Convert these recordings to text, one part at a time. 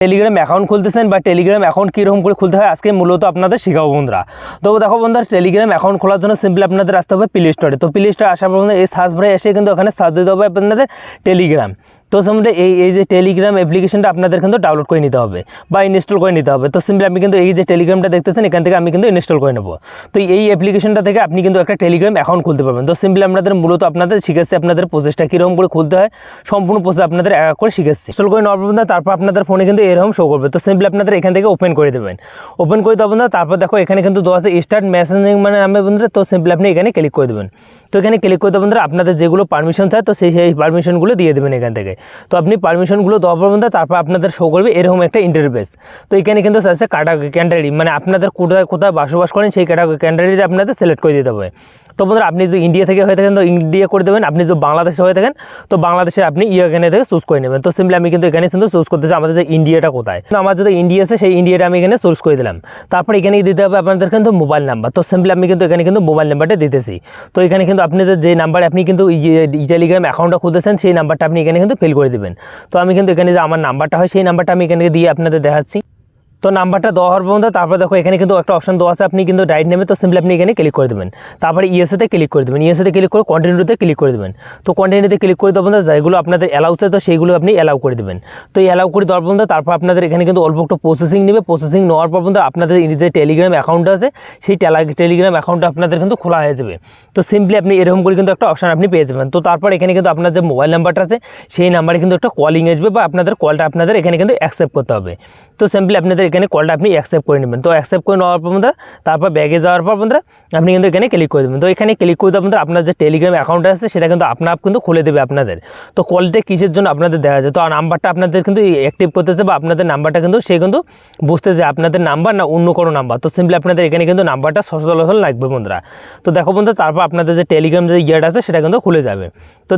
Telegram account খুলতেছেন বা Telegram account কীরকম করে খুলতে হয় আজকে মূলত আপনাদের শেখাবো বন্ধুরা। তো দেখো বন্ধুরা, টেলিগ্রাম অ্যাকাউন্ট খোলার জন্য সিম্পলি আপনাদের আসতে হবে প্লে স্টোরে। তো প্লে স্টোরে আসার পর এই সার্চ বারে এসে কিন্তু ওখানে সার্চ দিতে হবে আপনাদের টেলিগ্রাম। তো সম্বন্ধে এই যে টেলিগ্রাম অ্যাপ্লিকেশনটা আপনাদের কিন্তু ডাউনলোড করে নিতে হবে বা ইনস্টল করে নিতে হবে। তো সিম্পলি আপনি কিন্তু এই যে টেলিগ্রামটা দেখতেছেন এখান থেকে আমি কিন্তু ইনস্টল করে নেব। তো এই অ্যাপ্লিকেশনটা থেকে আপনি কিন্তু একটা টেলিগ্রাম অ্যাকাউন্ট খুলতে পারবেন। তো সিম্পলি আপনাদের মূলত আপনাদের শিখেছে আপনাদের প্রসেসটা কীরকম করে খুলতে হয়, সম্পূর্ণ প্রসেস আপনাদের এক করে শিখেছে। ইনস্টল করে নেওয়ার পর তারপর আপনাদের ফোনে কিন্তু এরকম শো করবে। তো সিম্পলি আপনাদের এখান থেকে ওপেন করে দেবেন। ওপেন করে দেবেন না, তারপর দেখো এখানে কিন্তু দেওয়া আছে স্টার্ট মেসেজিং মানে নামে বন্ধুরা। তো সিম্পলি আপনি এখানে ক্লিক করে দেবেন। তো এখানে ক্লিক করে দেবেন আপনাদের যেগুলো পারমিশন চায় তো সেই পারমিশনগুলো দিয়ে দেবেন এখান থেকে। তো আপনি পারমিশনগুলো দেওয়ার পর তারপর আপনাদের শো করবে এরকম একটা ইন্টারফেস। তো এখানে কিন্তু আছে ক্যাটাগরি মানে আপনাদের কোথায় বসবাস করেন সেই ক্যাটাগরিটা আপনাদের সিলেক্ট করে দিতে হবে। তো বন্ধুরা আপনি যদি ইন্ডিয়া থেকে হয়ে থাকেন তো ইন্ডিয়া করে দেবেন, আপনি যদি বাংলাদেশে হয়ে থাকেন তো বাংলাদেশে আপনি এখানে থেকে চুজ করে নেবেন। তো সিম্পলি আমি কিন্তু এখানে কিন্তু চুজ করতেছি আমাদের যে ইন্ডিয়াটা কোথায়। তো আমার যদি ইন্ডিয়া আছে সেই ইন্ডিয়াটা আমি এখানে চুজ করে দিলাম। তারপর এখানে দিতে হবে আপনাদের কিন্তু মোবাইল নাম্বার। তো সিম্পলি আমি কিন্তু এখানে কিন্তু মোবাইল নাম্বারটা দিতেছি। তো এখানে কিন্তু আপনাদের যে নাম্বার আপনি কিন্তু টেলিগ্রাম অ্যাকাউন্টটা খুলতেছেন সেই নাম্বারটা আপনি এখানে কিন্তু ফিল করে দেবেন। তো আমি কিন্তু এখানে যে আমার নাম্বারটা হয় সেই নাম্বারটা আমি এখানে দিয়ে আপনাদের দেখাচ্ছি। তো নাম্বারটা দেওয়া হওয়ার পর্যন্ত তারপর দেখো এখানে কিন্তু একটা অপশন দেওয়া আছে আপনি কিন্তু ডাইরেক্ট নেমে। তো সিম্পলি আপনি এখানে ক্লিক করে দেবেন। তারপরে ইএসএতে ক্লিক করে দেবেন। ইএসএতে ক্লিক করে কন্টিনিউতে ক্লিক করে দেবেন। তো কন্টিনিউতে ক্লিক করে দেবেন যেগুলো আপনাদের অ্যালাউ আছে তো সেইগুলো আপনি অ্যালাউ করে দেবেন। তো এই অ্যালাউ করে দেওয়ার পর্যন্ত তারপর আপনাদের এখানে কিন্তু অল্প একটু প্রসেসিং নেবে। প্রসেসিং নেওয়ার পর পর্যন্ত আপনাদের যে টেলিগ্রাম অ্যাকাউন্ট আছে সেই টেলিগ্রাম অ্যাকাউন্টটা আপনাদের কিন্তু খোলা হয়ে যাবে। তো সিম্পলি আপনি এরকম করে কিন্তু একটা অপশন আপনি পেয়ে যাবেন। তো তারপর এখানে কিন্তু আপনার যে মোবাইল নাম্বারটা আছে সেই নাম্বারে কিন্তু একটা কলিং আসবে বা আপনাদের কলটা আপনাদের এখানে কিন্তু অ্যাকসেপ্ট করতে হবে। তো সিম্পলি আপনাদের এখানে কলটা আপনি অ্যাকসেপ্ট করে নেবেন। তো অ্যাকসেপ্ট করে নেওয়ার পর বন্ধুরা তারপর ব্যাগে যাওয়ার পর বন্ধুরা আপনি কিন্তু এখানে ক্লিক করে দেবেন। তো এখানে ক্লিক করে দেবেন আপনার যে টেলিগ্রাম অ্যাকাউন্ট আছে সেটা কিন্তু আপ কিন্তু খুলে দেবে আপনাদের। তো কলটা কিসের জন্য আপনাদের দেখা যায়, তো নাম্বারটা আপনাদের কিন্তু অ্যাক্টিভ করতেছে বা আপনাদের নাম্বারটা কিন্তু সে কিন্তু বুঝতেছে আপনাদের নাম্বার না অন্য কোনো নাম্বার। তো সিম্পলি আপনাদের এখানে কিন্তু নাম্বারটা সচল লাগবে বন্ধুরা। তো দেখো বন্ধুরা তারপর আপনাদের যে টেলিগ্রাম যে ইয়েটা আছে সেটা কিন্তু খুলে যাবে। তো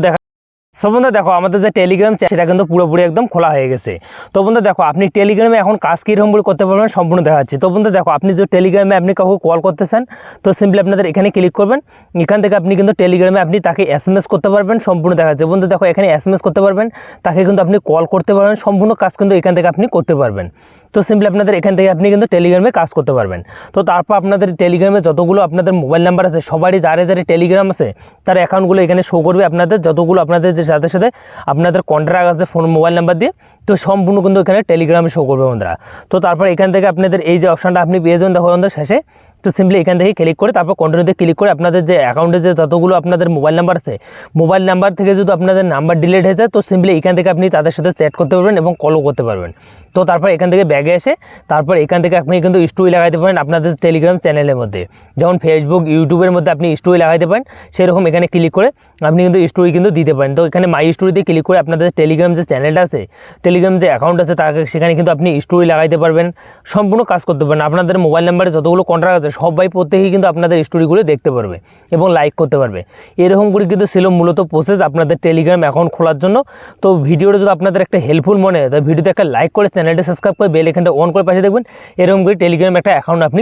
সো বন্ধুরা দেখো আমাদের যে টেলিগ্রাম সেটা কিন্তু পুরোপুরি একদম খোলা হয়ে গেছে। তো বন্ধুরা দেখো আপনি টেলিগ্রামে এখন কাজ কীরকম করতে পারবেন সম্পূর্ণ দেখাচ্ছি। তো বন্ধুরা দেখো আপনি যে টেলিগ্রামে আপনি কাউকে কল করতেছেন তো সিম্পলি আপনাদের এখানে ক্লিক করবেন। এখান থেকে আপনি কিন্তু টেলিগ্রামে আপনি তাকে এসএমএস করতে পারবেন, সম্পূর্ণ দেখাচ্ছে। বন্ধুরা দেখো এখানে এসএমএস করতে পারবেন, তাকে কিন্তু আপনি কল করতে পারবেন, সম্পূর্ণ কাজ কিন্তু এখান থেকে আপনি করতে পারবেন। তো সিম্পলি আপনাদের এখান থেকে আপনি কিন্তু টেলিগ্রামে কাজ করতে পারবেন। তো তারপর আপনাদের টেলিগ্রামে যতগুলো আপনাদের মোবাইল নাম্বার আছে সবারই যারা টেলিগ্রাম আছে তার অ্যাকাউন্টগুলো এখানে শো করবে আপনাদের যতগুলো আপনাদের যে সাথে সাথে আপনাদের কন্ট্রাক্ট আছে ফোন মোবাইল নাম্বার দিয়ে। তো সম্পূর্ণ কিন্তু এখানে টেলিগ্রামে শো করবে বন্ধুরা। তো তারপর এখান থেকে আপনাদের এই যে অপশানটা আপনি পেয়ে যাবেন দেখো বন্ধুরা শেষে। তো সিম্পলি এখান থেকে ক্লিক করে তারপর কন্টিনিউতে ক্লিক করে আপনাদের যে অ্যাকাউন্টে যে যতগুলো আপনাদের মোবাইল নাম্বার আছে মোবাইল নাম্বার থেকে যদি আপনাদের নাম্বার ডিলিট হয়ে যায় তো সিম্পলি এখান থেকে আপনি তাদের সাথে চ্যাট করতে পারবেন এবং কলও করতে পারবেন। তো তারপর এখান থেকে ব্যাগে এসে তারপর এখান থেকে আপনি কিন্তু স্টোরি লাগাইতে পারেন আপনাদের টেলিগ্রাম চ্যানেলের মধ্যে, যেমন ফেসবুক ইউটিউবের মধ্যে আপনি স্টোরি লাগাইতে পারেন। সেরকম এখানে ক্লিক করে আপনি কিন্তু স্টোরি কিন্তু দিতে পারেন। তো এখানে মাই স্টোরিতে ক্লিক করে আপনাদের টেলিগ্রাম যে চ্যানেলটা আছে টেলিগ্রাম যে অ্যাকাউন্ট আছে তাকে সেখানে কিন্তু আপনি স্টোরি লাগাইতে পারবেন, সম্পূর্ণ কাজ করতে পারেন। আপনাদের মোবাইল নাম্বারে যতগুলো কন্ট্রাক্ট আছে সবাই প্রত্যেকেই কিন্তু আপনাদের স্টোরিগুলো দেখতে পারবে এবং লাইক করতে পারবে। এরকম করে কিন্তু ছিল মূলত প্রসেস আপনাদের টেলিগ্রাম অ্যাকাউন্ট খোলার জন্য। তো ভিডিওটা যদি আপনাদের একটা হেল্পফুল মনে হয় তো ভিডিওতে একটা লাইক করে চ্যানেলটা সাবস্ক্রাইব করে বেল আইকনটা অন করে পাশে দেখবেন। এরকম করে টেলিগ্রাম একটা অ্যাকাউন্ট আপনি